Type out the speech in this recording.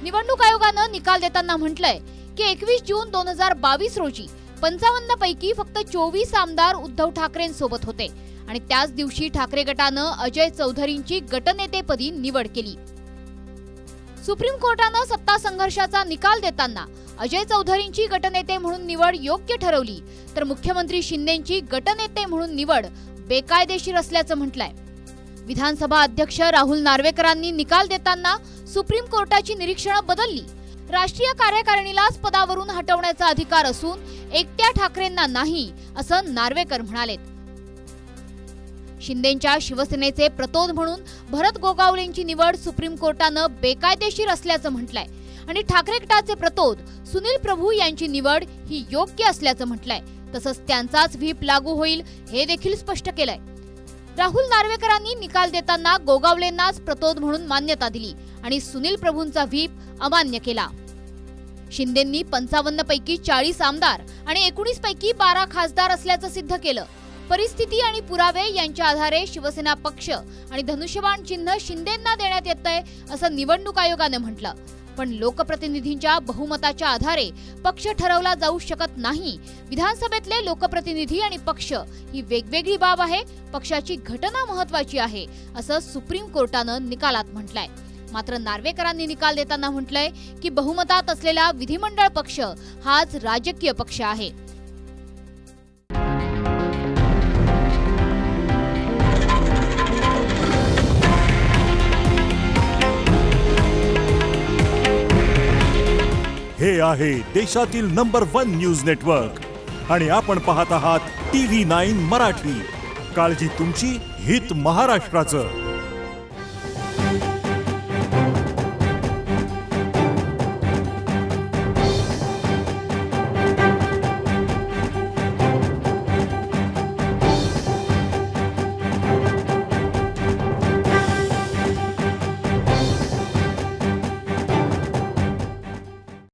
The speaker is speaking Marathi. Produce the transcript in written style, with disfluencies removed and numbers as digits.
निवडणूक आयोगानं निकाल देताना म्हटलंय की 21 जून 2022 रोजी 55 पैकी फक्त 24 आमदार उद्धव ठाकरेंसोबत होते आणि त्याच दिवशी ठाकरे गटानं अजय चौधरींची गटनेतेपदी निवड केली। सुप्रीम कोर्टानं सत्ता संघर्षाचा निकाल देताना अजय चौधरींची गटनेते म्हणून निवड योग्य ठरवली, तर मुख्यमंत्री शिंदेंची गटनेते म्हणून निवड बेकायदेशीर असल्याचं म्हटलंय। विधानसभा अध्यक्ष राहुल नार्वेकरांनी निकाल देताना सुप्रीम कोर्टाची निरीक्षणं बदलली। राष्ट्रीय कार्यकारिणीलाच पदावरून हटवण्याचा अधिकार असून एकट्या ठाकरेंना नाही, असं नार्वेकर म्हणाले। शिंदेंच्या शिवसेनेचे प्रतोद म्हणून भरत गोगावलेंची निवड सुप्रीम कोर्टानं बेकायदेशीर असल्याचं म्हटलंय आणि ठाकरे गटाचे प्रतोद सुनील प्रभू यांची निवड ही योग्य असल्याचं म्हटलंय। तसंच त्यांचाच व्हीप लागू होईल हे देखील स्पष्ट केलंय। राहुल नार्वेकरांनी निकाल देताना गोगावलेंनाच प्रतोद म्हणून मान्यता दिली आणि सुनील प्रभूंचा व्हीप अमान्य केला। शिंदेंनी 55 पैकी 40 आमदार आणि 19 पैकी 12 खासदार असल्याचं सिद्ध केलं। परिस्थिती आणि पुरावे यांच्या आधारे शिवसेना पक्ष आणि धनुष्यबाण चिन्ह शिंदेंना देण्यात येतंय, असं निवडणूक आयोगाने म्हटलं। पण लोकप्रतिनिधींच्या बहुमताच्या आधारे पक्ष ठरवला जाऊ शकत नाही। विधानसभेतले लोकप्रतिनिधी आणि पक्ष ही वेगवेगळी बाब आहे, पक्षाची घटना महत्त्वाची आहे, असं सुप्रीम कोर्टानं निकालात म्हटलंय। मात्र नार्वेकरांनी निकाल देताना म्हटलंय की बहुमतात असलेला विधिमंडळ पक्ष हाच राजकीय पक्ष आहे। हे आहे देशातील नंबर 1 न्यूज नेटवर्क आणि आपण पाहत आहात TV9 मराठी। काळजी तुमची, हित महाराष्ट्राचं।